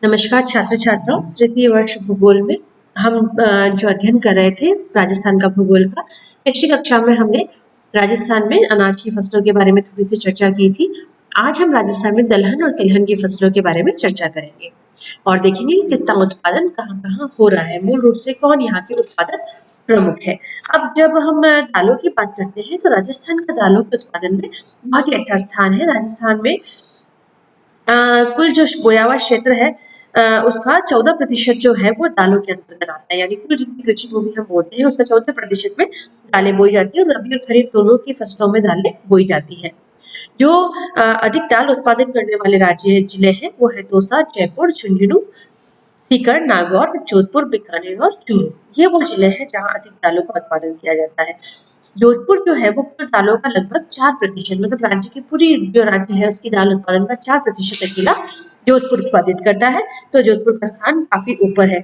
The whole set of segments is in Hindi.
नमस्कार छात्र छात्राओं, तृतीय वर्ष भूगोल में हम जो अध्ययन कर रहे थे राजस्थान का भूगोल का, पिछली कक्षा में हमने राजस्थान में अनाज की फसलों के बारे में थोड़ी सी चर्चा की थी। आज हम राजस्थान में दलहन और तिलहन की फसलों के बारे में चर्चा करेंगे और देखेंगे कि कितना उत्पादन कहाँ कहाँ हो रहा है, मूल रूप से कौन यहाँ के उत्पादक प्रमुख है। अब जब हम दालों की बात करते हैं तो राजस्थान का दालों के उत्पादन में बहुत ही अच्छा स्थान है। राजस्थान में कुल जो बोया हुआ क्षेत्र है उसका 14% जो है वो दालों के अंतर्गत आता है, यानी कुल जितनी कृषि भूमि हम बोलते हैं उसका 14% में दालें बोई जाती है और रबी और खरीफ दोनों की फसलों में दालें बोई जाती हैं। जो अधिक दाल उत्पादन करने वाले राज्य जिले हैं वो है दौसा, जयपुर, झुंझुनू, सीकर, नागौर, जोधपुर, बीकानेर और चूरू। ये वो जिले हैं जहाँ अधिक दालों का उत्पादन किया जाता है। जोधपुर जो है वो कुल दालों का लगभग 4%, मतलब राज्य की पूरी जो राज्य है उसकी दाल उत्पादन का 4% अकेला जोधपुर उत्पादित करता है। तो जोधपुर का स्थान काफी ऊपर है।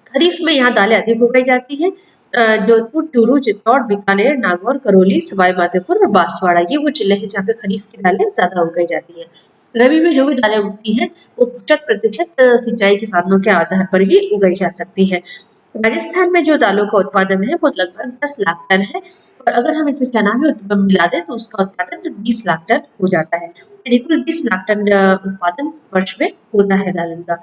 खरीफ में यहाँ दालें अधिक उगाई जाती हैं। जोधपुर, चूरू, चित्तौड़, बीकानेर, नागौर, करौली, सवाई माधोपुर और बांसवाड़ा ये वो जिले हैं जहाँ पे खरीफ की दालें ज्यादा उगाई जाती हैं। रबी में जो भी दालें उगती हैं वो 50% सिंचाई के साधनों के आधार पर ही उगाई जा सकती हैं। राजस्थान में जो दालों का उत्पादन है वो लगभग 10 लाख टन है और अगर हम इसमें चना भी मिला दें तो उसका उत्पादन 20 लाख टन हो जाता है, यानी कुल 20 लाख टन उत्पादन वर्ष में होता है दालों का।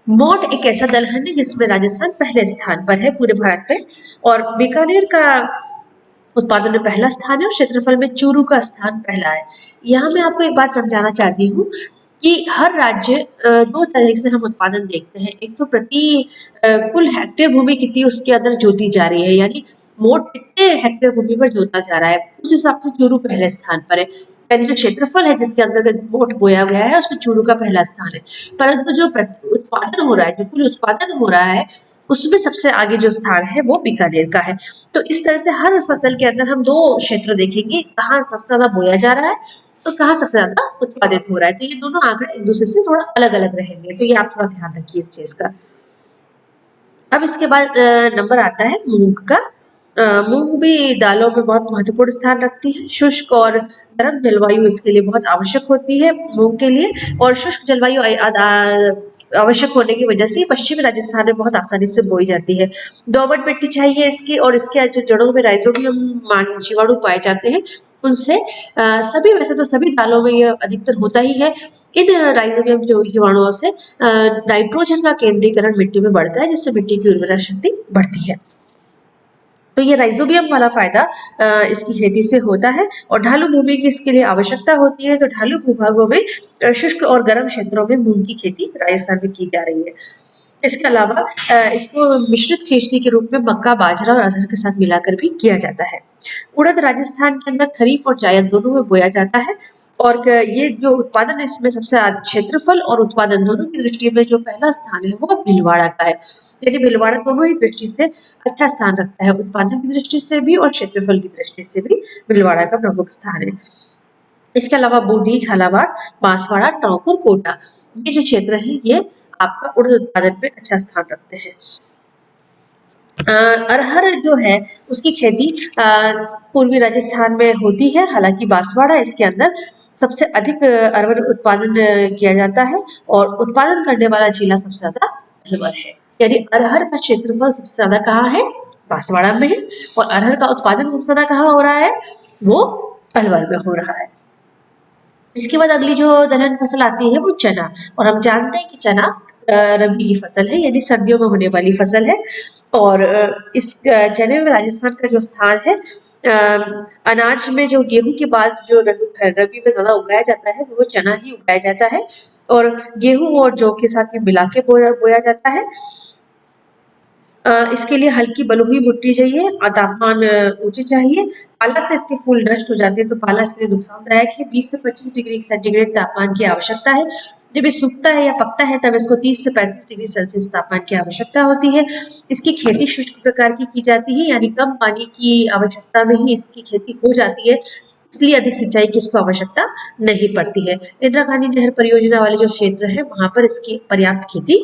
मोट एक ऐसा दलहन है जिसमें राजस्थान पहले स्थान पर है पूरे भारत में और बीकानेर का उत्पादन में पहला स्थान है और क्षेत्रफल में चूरू का स्थान पहला है। यहाँ मैं आपको एक बात समझाना चाहती हूँ कि हर राज्य दो तरह से हम उत्पादन देखते हैं। एक तो प्रति कुल हेक्टेयर भूमि कितनी उसके अंदर जोती जा रही है, यानी मोट कितने हेक्टेयर भूमि पर जोता जा रहा है, उस हिसाब से चूरू पहले स्थान पर है। यानी जो क्षेत्रफल है जिसके अंतर्गत मोट बोया गया है उसमें चूरू का पहला स्थान है। परंतु जो उत्पादन हो रहा है, जो कुल उत्पादन हो रहा है उसमें सबसे आगे जो स्थान है वो बीकानेर का है। तो इस तरह से हर फसल के अंदर हम दो क्षेत्र देखेंगे, कहाँ सबसे ज्यादा बोया जा रहा है और कहाँ सबसे ज्यादा उत्पादित हो रहा है। तो ये दोनों आंकड़े एक दूसरे से थोड़ा अलग अलग रहेंगे, तो ये आप थोड़ा ध्यान रखिए इस चीज का। अब इसके बाद नंबर आता है मूंग का। मूंग भी दालों में बहुत महत्वपूर्ण स्थान रखती है। शुष्क और गर्म जलवायु इसके लिए बहुत आवश्यक होती है मूंग के लिए, और शुष्क जलवायु आवश्यक होने की वजह से पश्चिमी राजस्थान में बहुत आसानी से बोई जाती है। दोमट मिट्टी चाहिए इसकी, और इसके जो जड़ों में राइजोबियम जीवाणु पाए जाते हैं उनसे सभी, वैसे तो सभी दालों में ये अधिकतर होता ही है। इन राइजोबियम जो जीवाणुओं से नाइट्रोजन का केंद्रीकरण मिट्टी में बढ़ता है जिससे मिट्टी की उर्वरा शक्ति बढ़ती है। तो ये राइजोबियम वाला फायदा इसकी खेती से होता है और ढालू भूमि की इसके लिए आवश्यकता होती है। तो ढालू भूभागों में शुष्क और गर्म क्षेत्रों में मूंग की खेती राजस्थान में की जा रही है। इसके अलावा इसको मिश्रित खेती के रूप में मक्का, बाजरा और अरहर के साथ मिलाकर भी किया जाता है। उड़द राजस्थान के अंदर खरीफ और जायद दोनों में बोया जाता है और ये जो उत्पादन है इसमें सबसे क्षेत्रफल और उत्पादन दोनों की दृष्टि में जो पहला स्थान है वो भीलवाड़ा का है। यानी भीलवाड़ा दोनों ही दृष्टि से अच्छा स्थान रखता है, उत्पादन की दृष्टि से भी और क्षेत्रफल की दृष्टि से भी भीलवाड़ा का प्रमुख स्थान है। इसके अलावा बूंदी, झालावाड़, बांसवाड़ा, टोंक और कोटा ये जो क्षेत्र है ये आपका उड़द उत्पादन में अच्छा स्थान रखते हैं। अरहर जो है उसकी खेती पूर्वी राजस्थान में होती है, हालांकि बांसवाड़ा इसके अंदर सबसे अधिक अरहर उत्पादन किया जाता है और उत्पादन करने वाला जिला सबसे ज्यादा अलवर है। यानी अरहर का क्षेत्रफल सबसे ज्यादा कहाँ है? बांसवाड़ा में है, और अरहर का उत्पादन सबसे ज्यादा कहाँ हो रहा है? वो अलवर में हो रहा है। इसके बाद अगली जो दलहन फसल आती है वो चना, और हम जानते हैं कि चना रबी की फसल है, यानी सर्दियों में होने वाली फसल है। और इस चने में राजस्थान का जो स्थान है, अनाज में जो गेहूं के बाद जो रबी में ज्यादा उगाया जाता है वो चना ही उगाया जाता है, और गेहूं और जौ के साथ ये मिला के बोया जाता है। इसके लिए हल्की बलुई मिट्टी चाहिए और तापमान ऊंचे चाहिए। पाला से इसके फूल नष्ट हो जाते हैं, तो पाला इसके लिए नुकसानदायक है। 20 से 25 डिग्री सेंटीग्रेड तापमान की आवश्यकता है। जब ये सूखता है या पकता है तब इसको 30 से 35 डिग्री सेल्सियस तापमान की आवश्यकता होती है। इसकी खेती शुष्क प्रकार की जाती है, यानी कम पानी की आवश्यकता में ही इसकी खेती हो जाती है, इसलिए अधिक सिंचाई की इसको आवश्यकता नहीं पड़ती है। इंदिरा गांधी नहर परियोजना वाले जो क्षेत्र है वहां पर इसकी पर्याप्त खेती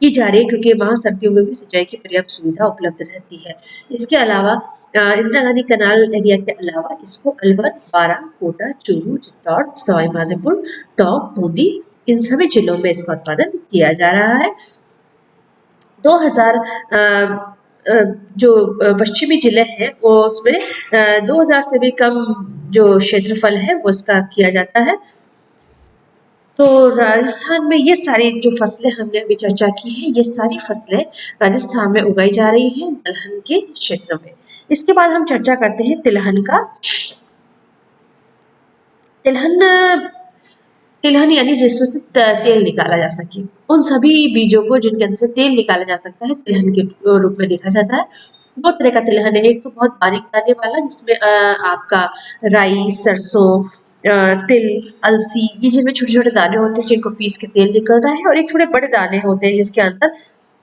की जा रही है, क्योंकि वहां सर्दियों में भी सिंचाई की पर्याप्त सुविधा उपलब्ध रहती है। इसके अलावा इंदिरा गांधी कनाल एरिया के अलावा इसको अलवर, बारां, कोटा, चूरू, चित्तौड़, सवाई माधोपुर, टोंक, बूंदी इन सभी जिलों में इसका उत्पादन किया जा रहा है। 2000 जो पश्चिमी जिले हैं वो उसमें 2000 से भी कम जो क्षेत्रफल है वो इसका किया जाता है। तो राजस्थान में ये सारी जो फसलें हमने अभी चर्चा की है, ये सारी फसलें राजस्थान में उगाई जा रही हैं दलहन के क्षेत्र में। इसके बाद हम चर्चा करते हैं तिलहन का। तिलहन तिलहन यानी जिसमें से तेल निकाला जा सके, उन सभी बीजों को जिनके अंदर से तेल निकाला जा सकता है तिलहन के रूप में देखा जाता है। दो तरह का तिलहन है, एक तो बहुत बारीक दाने वाला जिसमें आपका राई, सरसों, तिल, अलसी, ये जिनमें छोटे छोटे दाने होते हैं जिनको पीस के तेल निकलता है, और एक थोड़े बड़े दाने होते हैं जिसके अंदर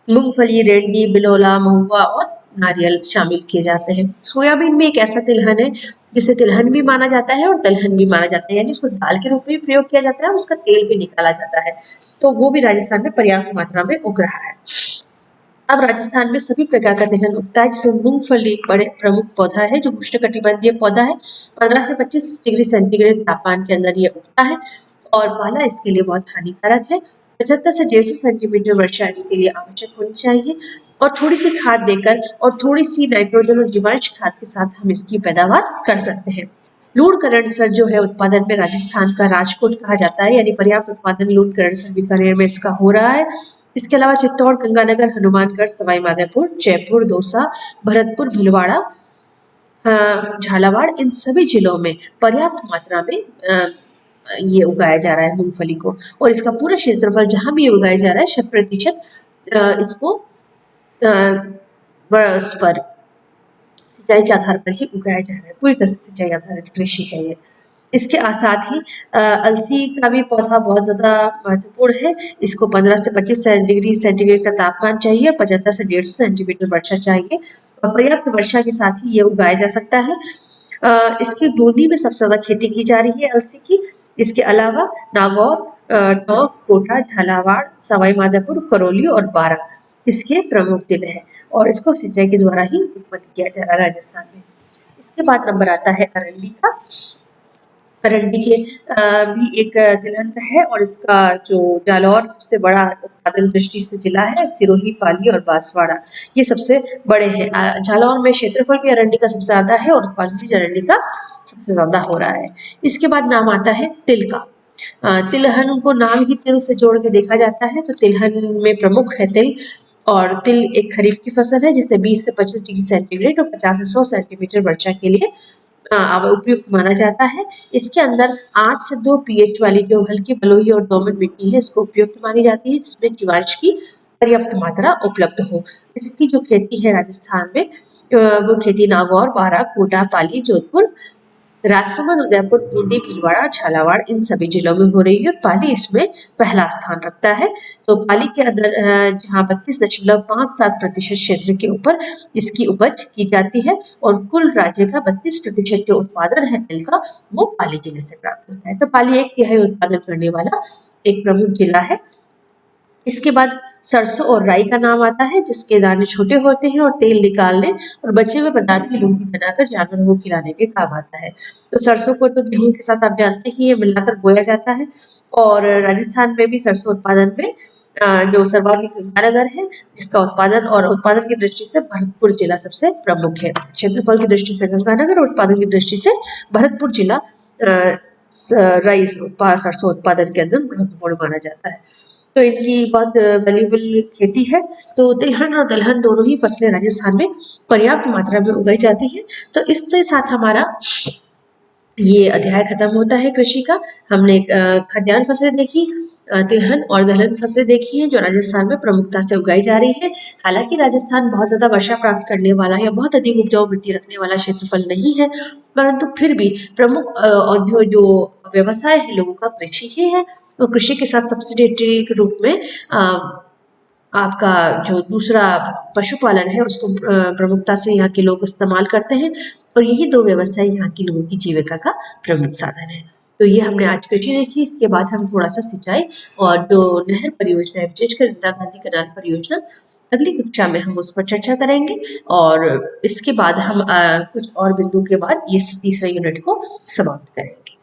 मूंगफली, रेंडी, बिलोला, महुआ और नारियल शामिल किए जाते हैं। सोयाबीन में एक ऐसा तिलहन है जिसे तिलहन भी माना जाता है और दलहन भी माना जाता है, यानी उसको दाल के रूप में भी प्रयोग किया जाता है, उसका तेल भी निकाला जाता है। तो वो भी राजस्थान में पर्याप्त मात्रा में उग रहा है। अब राजस्थान में सभी प्रकार का तिलहन उगता है, जिसमें मूंगफली एक बड़े प्रमुख पौधा है जो उष्णकटिबंधीय पौधा है। 15 से 25 डिग्री सेंटीग्रेड तापमान के अंदर ये उगता है और पाला इसके लिए बहुत हानिकारक है। 75 से 150 सेंटीमीटर वर्षा इसके लिए आवश्यक होनी चाहिए, और थोड़ी सी खाद देकर और थोड़ी सी नाइट्रोजन और जीवांश खाद के साथ हम इसकी पैदावार कर सकते हैं। लूणकरणसर जो है उत्पादन में राजस्थान का राजकोट कहा जाता है, यानी पर्याप्त उत्पादन लूणकरणसर बीकानेर में इसका हो रहा है। इसके अलावा चित्तौड़, गंगानगर, हनुमानगढ़, सवाई माधोपुर, जयपुर, दौसा, भरतपुर, भीलवाड़ा, झालावाड़, इन सभी जिलों में पर्याप्त मात्रा में ये उगाया जा रहा है मूंगफली को, और इसका पूरा क्षेत्रफल जहां भी उगाया जा रहा है 100% इसको वर्ष पर सिंचाई के आधार पर ही उगाया जा रहा है। पूरी तरह से सिंचाई आधारित कृषि है ये। इसके साथ ही अलसी का भी पौधा बहुत ज्यादा महत्वपूर्ण है। इसको 15 से 25 डिग्री सेंटीग्रेड का तापमान चाहिए और 75 से 150 सेंटीमीटर वर्षा चाहिए, और पर्याप्त वर्षा के साथ ही ये उगाया जा सकता है। इसकी बूंदी में सबसे ज्यादा खेती की जा रही है अलसी की। इसके अलावा नागौर, टोंक, कोटा, झालावाड़, सवाई माधोपुर, करौली और बारां इसके प्रमुख जिले हैं, और इसको सिंचाई के द्वारा ही उत्पन्न किया जा रहा है राजस्थान में। इसके बाद नंबर आता है अरंडी का। अरंडी के भी एक तिलहन का है, और इसका जो जालौर सबसे बड़ा उत्पादन दृष्टि से जिला है, सिरोही, पाली और बांसवाड़ा ये सबसे बड़े हैं। जालौर में क्षेत्रफल भी अरंडी का सबसे ज्यादा है और उत्पादन भी अरंडी का सबसे ज्यादा हो रहा है। इसके बाद नाम आता है तिल का। तिलहन को नाम ही तिल से जोड़ के देखा जाता है, तो तिलहन में प्रमुख है तिल, और तिल एक खरीफ की फसल है जिसे 20 से 25 डिग्री सेंटीग्रेड और 50 से 100 सेंटीमीटर वर्षा के लिए उपयुक्त माना जाता है। इसके अंदर 8 से 2 पीएच वाली जो हल्की बलुई और दोमट मिट्टी है इसको उपयुक्त मानी जाती है, जिसमें जीवांश की पर्याप्त मात्रा उपलब्ध हो। इसकी जो खेती है राजस्थान में वो खेती नागौर, बारां, कोटा, पाली, जोधपुर, राजसमंद, उदयपुर, बूंदी, भीलवाड़ा, झालावाड़ इन सभी जिलों में हो रही है, और पाली इसमें पहला स्थान रखता है। तो पाली के अंदर जहाँ 32.57% क्षेत्र के ऊपर इसकी उपज की जाती है, और कुल राज्य का 32% जो उत्पादन है तिल का वो पाली जिले से प्राप्त होता है। तो पाली 1/3 उत्पादन करने वाला एक प्रमुख जिला है। इसके बाद सरसों और राई का नाम आता है, जिसके दाने छोटे होते हैं और तेल निकालने और बचे हुए पदार्थ की लूंगी बनाकर जानवरों को खिलाने के काम आता है। तो सरसों को तो गेहूं के साथ आप जानते ही ये मिलाकर बोया जाता है, और राजस्थान में भी सरसों उत्पादन में जो सर्वाधिक गंगानगर है, जिसका उत्पादन की दृष्टि से भरतपुर जिला सबसे प्रमुख है। क्षेत्रफल की दृष्टि से गंगानगर और उत्पादन की दृष्टि से भरतपुर जिला राई सरसों उत्पादन के अंदर महत्वपूर्ण माना जाता है। तो इनकी बहुत वैल्यूबल खेती है। तो तिलहन और दलहन दोनों ही फसलें राजस्थान में पर्याप्त मात्रा में उगाई जाती है। तो इसके साथ हमारा ये अध्याय खत्म होता है कृषि का। हमने खाद्यान्न फसलें देखी, तिलहन और दलहन फसलें देखी हैं जो राजस्थान में प्रमुखता से उगाई जा रही है। हालांकि राजस्थान बहुत ज्यादा वर्षा प्राप्त करने वाला या बहुत अधिक उपजाऊ मिट्टी रखने वाला क्षेत्रफल नहीं है, परंतु फिर भी प्रमुख औद्योग जो व्यवसाय है लोगों का कृषि ही है। तो कृषि के साथ सब्सिडेटरी के रूप में आपका जो दूसरा पशुपालन है उसको प्रमुखता से यहाँ के लोग इस्तेमाल करते हैं, और यही दो व्यवसाय यहाँ के लोगों की जीविका का प्रमुख साधन है। तो ये हमने आज कृषि देखी। इसके बाद हम थोड़ा सा सिंचाई और जो नहर परियोजना है, विशेषकर इंदिरा गांधी कैनाल परियोजना, अगली कक्षा में हम उस पर चर्चा करेंगे, और इसके बाद हम कुछ और बिंदु के बाद ये तीसरा यूनिट को समाप्त करेंगे।